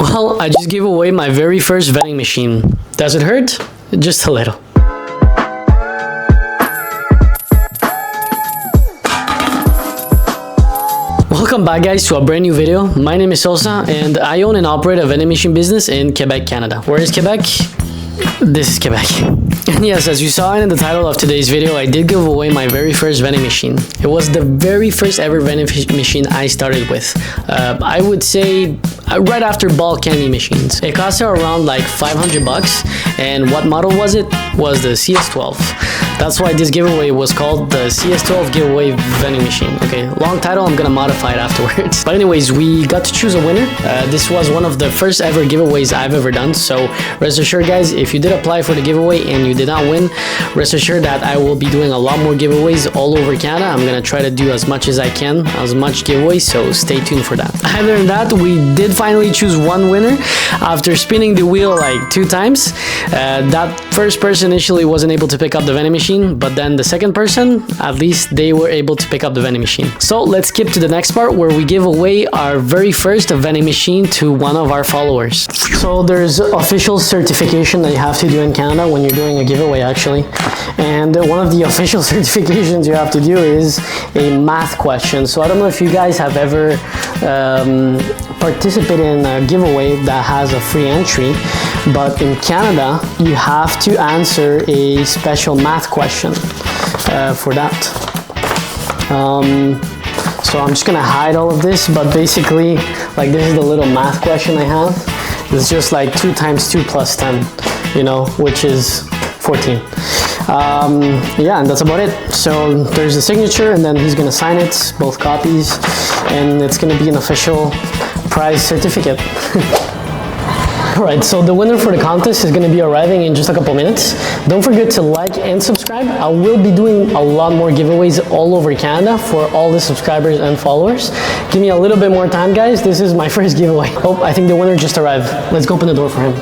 Well, I just gave away my very first vending machine. Does it hurt? Just a little. Welcome back guys to a brand new video. My name is Sosa and I own and operate a vending machine business in Quebec, Canada. Where is Quebec? This is Quebec. And yes, as you saw in the title of today's video, I did give away my very first vending machine. It was the very first ever vending machine I started with. I would say right after ball candy machines. It cost around like 500 bucks. And what model was it? Was the CS12. That's why this giveaway was called the CS12 giveaway vending machine. Okay, long title, I'm gonna modify it afterwards. But anyways, we got to choose a winner. This was one of the first ever giveaways I've ever done. So rest assured guys, if you did apply for the giveaway and you did not win, rest assured that I will be doing a lot more giveaways all over Canada. I'm gonna try to do as much as I can, as much giveaways, so stay tuned for that. Other than that, we did finally choose one winner after spinning the wheel like 2 times. That first person initially wasn't able to pick up the vending machine, but then the second person, at least they were able to pick up the vending machine. So let's skip to the next part where we give away our very first vending machine to one of our followers. So there's official certification that you have to do in Canada when you're doing a giveaway actually. And one of the official certifications you have to do is a math question. So I don't know if you guys have ever participated in a giveaway that has a free entry, but in Canada you have to answer a special math question for that. So I'm just gonna hide all of this, but basically like this is the little math question I have. It's just like 2 times 2 plus 10, you know, which is 14. Yeah, and that's about it. So there's a signature and then he's gonna sign it, both copies, and it's gonna be an official prize certificate. Alright, so the winner for the contest is gonna be arriving in just a couple minutes. Don't forget to like and subscribe. I will be doing a lot more giveaways all over Canada for all the subscribers and followers. Give me a little bit more time guys, this is my first giveaway. Oh, I think the winner just arrived. Let's go open the door for him.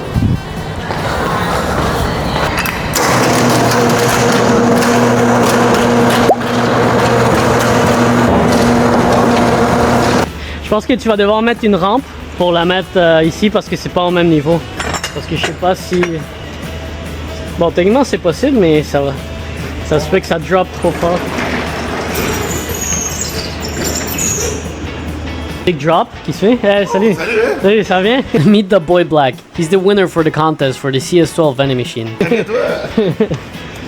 Je pense que tu vas devoir mettre une rampe pour la mettre ici parce que c'est pas au même niveau. Parce que je sais pas si... Bon, techniquement c'est possible, mais ça va. Ça se peut que ça drop trop fort. Big drop qui se fait. Hey, salut! Salut! Salut, ça vient? Meet the boy Black. He's the winner for the contest for the CS12 vending machine.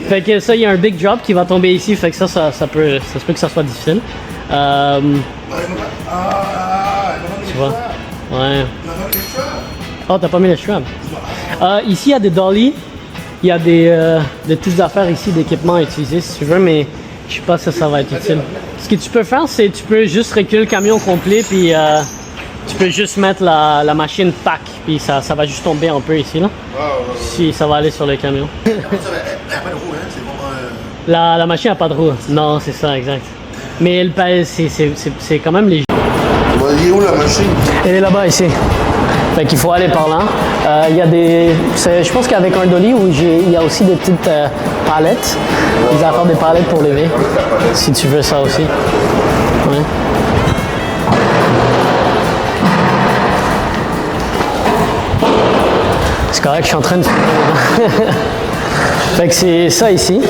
Fait que ça, il y a un big drop qui va tomber ici, fait que ça se peut que ça soit difficile. Tu vois? Ouais. Oh, t'as pas mis les straps? Ici, il y a des dollies. Il y a des petites affaires ici d'équipement à utiliser si tu veux, mais je sais pas si ça va être utile. Ce que tu peux faire, c'est tu peux juste reculer le camion complet, puis tu peux juste mettre la machine pack, puis ça va juste tomber un peu ici, là. Si ça va aller sur le camion. La machine n'a pas de roue. Non, c'est ça, exact. Mais elle pèse, c'est quand même léger. Elle est où la machine? Elle est là-bas, ici. Fait qu'il faut aller par là. Il y a des... Je pense qu'avec un dolly, il y a aussi des petites palettes. Des affaires des palettes pour lever. Si tu veux ça aussi. Ouais. C'est correct, je suis en train de... Fait que c'est ça ici.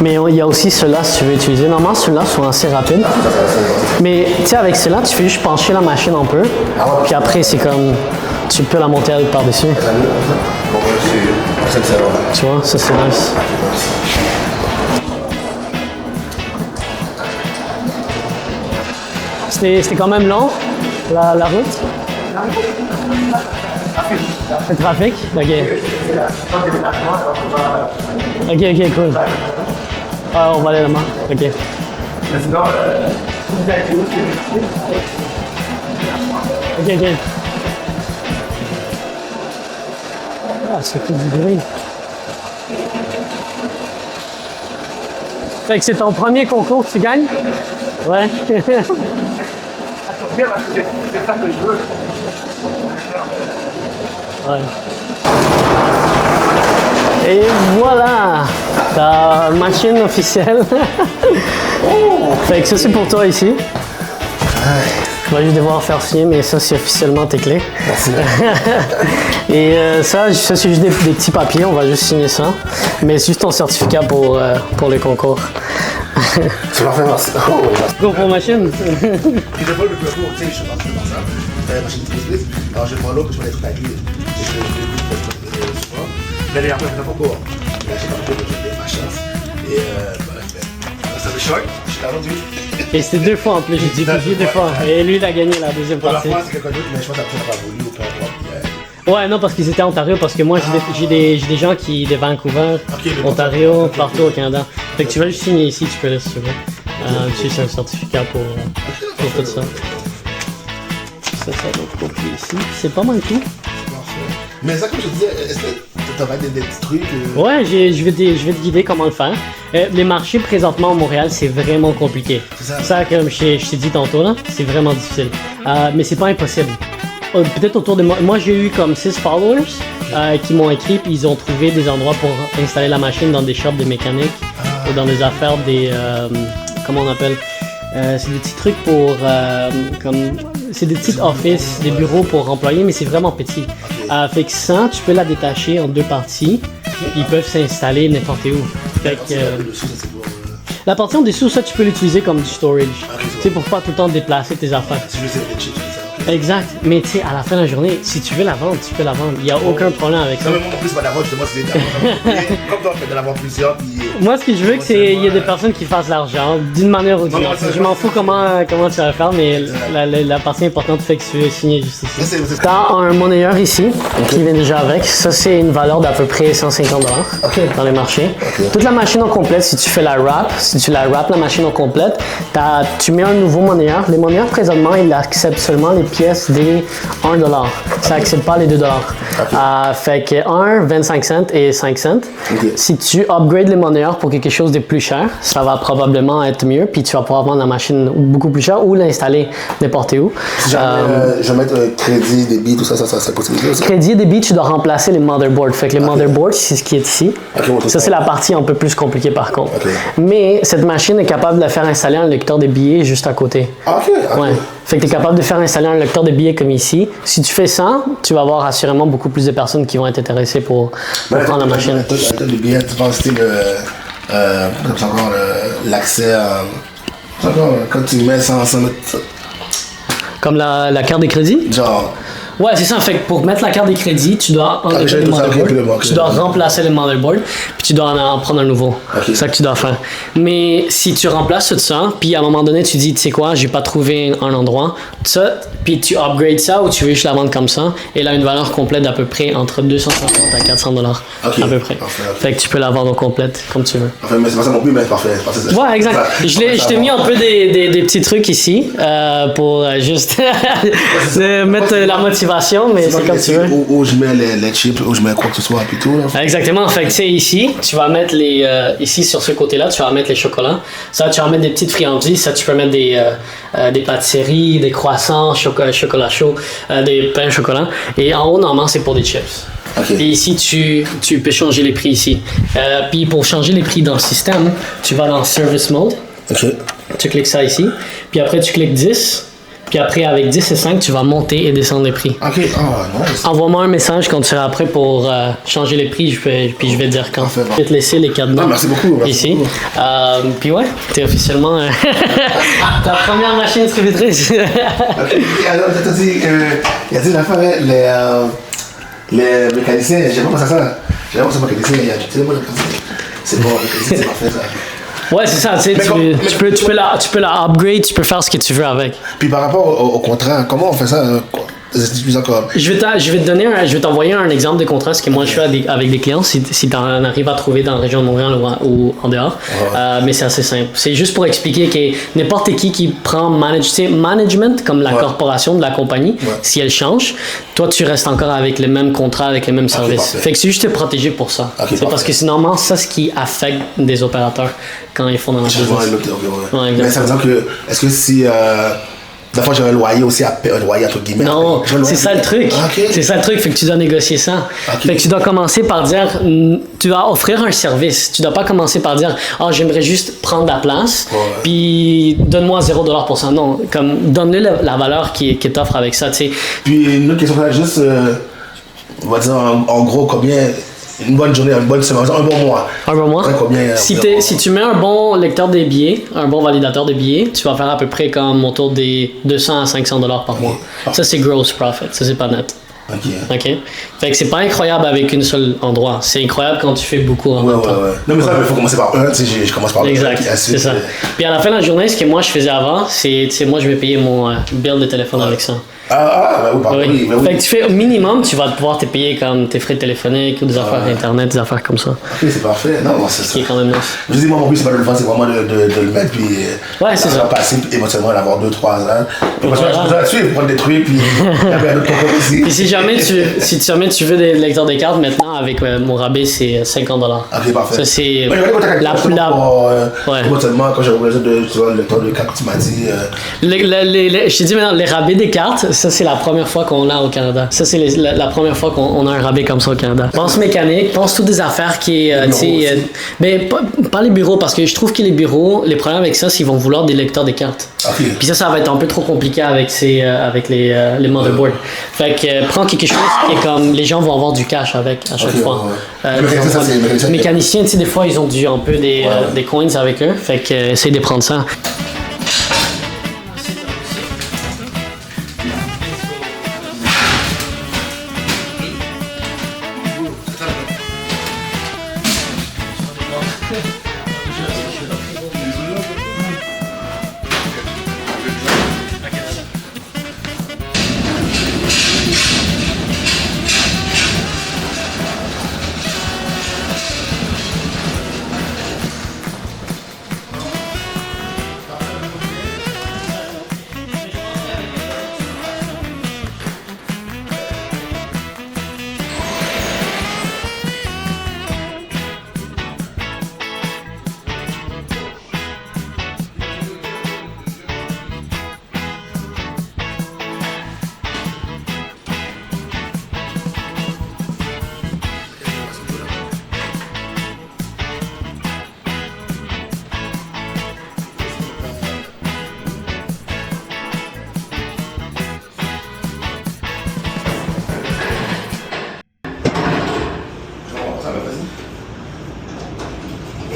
Mais il y a aussi ceux-là si tu veux utiliser. Normalement, ceux-là sont assez rapides. Mais tu sais, avec ceux-là, tu fais juste pencher la machine un peu. Puis après, c'est comme... Tu peux la monter par-dessus. Tu vois, ça c'est nice. C'était quand même long, la route. Le trafic? Ok. Ok, cool. Ah, on va aller là-bas. Ok. Ok. Ah, ça fait du bruit. Fait que c'est ton premier concours que tu gagnes? Ouais. Ouais. Et voilà, ta machine officielle. Fait que ça c'est pour toi ici. Tu vas juste devoir faire signer, mais ça, c'est officiellement tes clés. Merci. Et ça c'est juste des petits papiers, on va juste signer ça. Mais c'est juste ton certificat pour le concours. C'est parfait, merci. Oh, merci. Go pour machine. Puis j'ai pas le concours, tu sais, je suis parti dans ça. Machine business. Alors je prends l'autre, je vais les trucs à clé. Je fais souvent. Mais les après, je fais pas encore. Là, j'ai pas compris, j'ai ma chance. Et ça fait choc. Je suis là rendu. Et c'était 2 fois en plus, j'ai dit 2 fois. Et lui, il a gagné la deuxième Pour la partie. fois, c'est quelqu'un d'autre, mais je pense que ça n'a pas voulu ou peu importe. Ouais, non, parce qu'ils étaient à Ontario, parce que moi, j'ai des gens qui de Vancouver, Ontario, partout au Canada. Fait que tu vas juste signer ici, tu peux laisser si tu veux. Tu sais, c'est un certificat pour tout ça. Ça va être compris ici. C'est pas mal tout. Mais ça, comme je disais, est-ce que tu aurais des petits trucs Ouais, je vais te guider comment le faire. Les marchés présentement à Montréal, c'est vraiment compliqué. C'est ça. Comme je t'ai dit tantôt, là, c'est vraiment difficile. Mais c'est pas impossible. Peut-être autour de moi. Moi, j'ai eu comme 6 followers qui m'ont écrit, puis ils ont trouvé des endroits pour installer la machine dans des shops de mécanique ou dans des affaires des. Comment on appelle c'est des petits trucs pour. C'est des petits offices, des bureaux pour employés, mais c'est vraiment petit. Fait que ça, tu peux la détacher en 2 parties. Ils peuvent s'installer n'importe où. Fait que, la partie en dessous, ça, tu peux l'utiliser comme du storage. Tu sais, pour pas tout le temps déplacer tes affaires. Si je sais des chips, Exact, mais tu sais, à la fin de la journée, si tu veux la vendre, tu peux la vendre. Il n'y a aucun problème avec ça. non, mais moi, en plus, pas d'avoir, justement, c'est d'avoir. Comme toi, d'en avoir plusieurs, puis. Moi, ce que je veux, c'est qu'il y ait des personnes qui fassent l'argent d'une manière ou d'une autre. Je m'en fous comment tu vas le faire, mais la partie importante fait que tu veux signer juste ici. Tu as un monnayeur ici qui vient déjà avec. Ça, c'est une valeur d'à peu près 150$ dans les marchés. Toute la machine en complète, si tu fais la wrap, si tu la wrap la machine en complète, tu mets un nouveau monnayeur. Les monnayeurs, présentement, ils acceptent seulement les pièces des 1$. Ça n'accepte pas les 2$. Fait que 1, 25 cents et 5 cents. Si tu upgrades les monnayeurs pour quelque chose de plus cher, ça va probablement être mieux, puis tu vas pouvoir vendre la machine beaucoup plus cher ou l'installer n'importe où. Si jamais je vais mettre crédit, débit, tout ça, c'est possible aussi. Crédit et débit, tu dois remplacer les motherboards. Fait que les motherboards, c'est ce qui est ici. Ça, c'est la partie un peu plus compliquée par contre. Mais cette machine est capable de faire installer un lecteur de billets juste à côté. Ouais. Fait que tu es capable de faire installer un lecteur de billets comme ici. Si tu fais ça, tu vas avoir assurément beaucoup plus de personnes qui vont être intéressées pour prendre la machine. Les billets, tu penses que c'est encore l'accès à. Quand tu mets 100 Comme la carte de crédit? Genre. Ouais, c'est ça. Fait que pour mettre la carte de crédit, tu dois enlever le motherboard, tu dois remplacer le motherboard, puis tu dois en prendre un nouveau. C'est ça que tu dois faire. Mais si tu remplaces tout ça, puis à un moment donné, tu dis, tu sais quoi, j'ai pas trouvé un endroit, ça, puis tu upgrades ça ou tu veux juste la vendre comme ça, elle a une valeur complète d'à peu près entre 250 à 400$. À peu près. Fait que tu peux la vendre complète comme tu veux. Mais c'est pas ça non plus, mais c'est parfait. Ouais, exact. Je t'ai mis un peu des petits trucs ici pour juste mettre la motivation. Mais c'est comme tu veux. Où je mets les chips, où je mets quoi que ce soit, puis tout. Là. Exactement. Fait que tu sais, ici, tu vas mettre ici, sur ce côté-là, tu vas mettre les chocolats. Ça, tu vas mettre des petites friandises. Ça, tu peux mettre des pâtisseries, des croissants, chocolat chaud, des pains au chocolat. Et en haut, normalement, c'est pour des chips. Et ici, tu peux changer les prix ici. Puis pour changer les prix dans le système, tu vas dans Service Mode. Tu cliques ça ici. Puis après, tu cliques 10. Puis après, avec 10 et 5, tu vas monter et descendre les prix. Nice. Envoie-moi un message quand tu seras prêt pour changer les prix, puis je vais te dire quand. Je vais te laisser les cadenas. Merci beaucoup. Ici. Puis ouais, t'es officiellement ta première machine distributrice. Alors, t'as dit, il y a dit l'affaire, les mécaniciens, j'aime pas ça. J'aime pas ça, mécanicien, il y a du téléphone, c'est bon, le mécanicien, c'est parfait ça. Ouais, c'est ça, tu peux la upgrade, tu peux faire ce que tu veux avec. Puis par rapport au contrat, comment on fait ça? Je vais t'envoyer un exemple de contrat, ce que moi je fais avec des clients, si tu en arrives à trouver dans la région de Montréal ou en dehors. Mais c'est assez simple. C'est juste pour expliquer que n'importe qui prend management, comme la corporation de la compagnie, si elle change, toi tu restes encore avec le même contrat, avec les mêmes services. Fait que c'est juste te protéger pour ça. C'est parce que c'est normalement ça ce qui affecte des opérateurs quand ils font dans la business. Mais ça veut dire que, est-ce que si Des fois, j'ai un loyer aussi, un loyer entre guillemets. Non, c'est ça le truc. Ok. C'est ça le truc, fait que tu dois négocier ça. Ok. Fait que tu dois commencer par dire, tu dois offrir un service. Tu dois pas commencer par dire, ah, j'aimerais juste prendre la place, Ouais. puis donne-moi 0$ pour ça. Non, comme, donne-le la valeur qui t'offre avec ça, tu sais. Puis une autre question, juste, on va dire en gros combien, une bonne journée, une bonne semaine, un bon mois. Un bon mois. Ouais, combien, Si tu mets un bon lecteur des billets, un bon validateur de billets, tu vas faire à peu près comme autour des 200 à 500$ par mois. Ça, c'est gross profit. Ça, c'est pas net. Ok. OK? Fait que c'est pas incroyable avec une seule endroit. C'est incroyable quand tu fais beaucoup en même temps. Ouais. Non, mais ça, il faut commencer par un, tu sais, je commence par Exact, c'est ça. Puis à la fin de la journée, ce que moi je faisais avant, c'est moi je vais payer mon bill de téléphone avec ça. Ben oui, pardon, Oui. ben oui. Fait que tu fais au minimum, tu vas pouvoir te payer comme tes frais téléphoniques ou des affaires internet, des affaires comme ça. Ok, c'est parfait. Non, c'est ça. Qui est quand même nice. Je dis, moi, mon but, c'est pas de le faire, c'est vraiment de le mettre, puis. Ouais, c'est ça. Passer émotionnellement, d'avoir 2-3 ans. Puis, moi, je Voilà. peux là-dessus, prendre des trucs, puis. Il y a un autre concours ici. Puis si jamais tu veux des lecteurs de cartes, maintenant avec mon rabais c'est 50$. Ok, parfait. Ça c'est Ouais, j'avais contacté la ouais. Émotionnellement, quand j'avais besoin de, tu vois, le temps de cartes, tu m'as dit. je t'ai dit maintenant, les rabais des cartes, ça c'est la première fois qu'on l'a au Canada. Ça c'est la première fois qu'on a un rabais comme ça au Canada. Pense mécanique, pense toutes des affaires qui est, tu sais, mais pas les bureaux parce que je trouve que les bureaux, les problèmes avec ça, c'est qu'ils vont vouloir des lecteurs de cartes. Ok. Puis ça va être un peu trop compliqué avec les motherboards. Fait que prends quelque chose qui est comme les gens vont avoir du cash avec à chaque Ok, fois. ouais. Mécanicien, ça, c'est mécanicien. Mécaniciens, tu sais, des fois ils ont un peu des coins avec eux. Fait que essaye de prendre ça.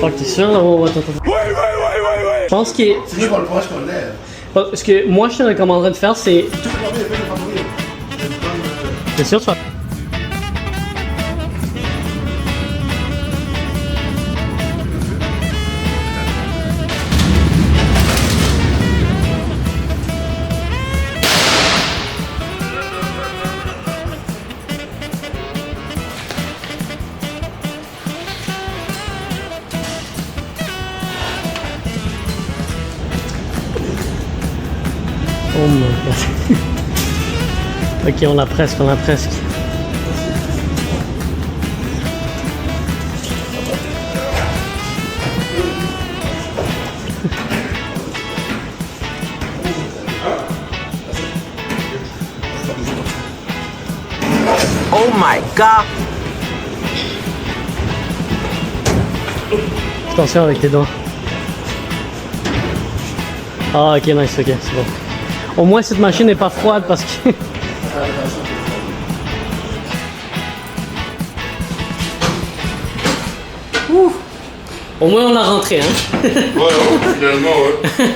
Fuck, t'es sûr là? Attends. Ouais. Je pense que C'est mieux qu'on le proche qu'on lève. ce que moi je te recommanderais de faire, c'est. Tu peux demander, fais le favori. T'es sûr, tu vas. Oh my god. Ok, on l'a presque. Oh my god! Attention avec tes doigts. Ah ok, nice, ok, c'est bon. Au moins cette machine n'est pas froide parce que... Ouh. Au moins on l'a rentré, hein. Ouais, finalement, ouais.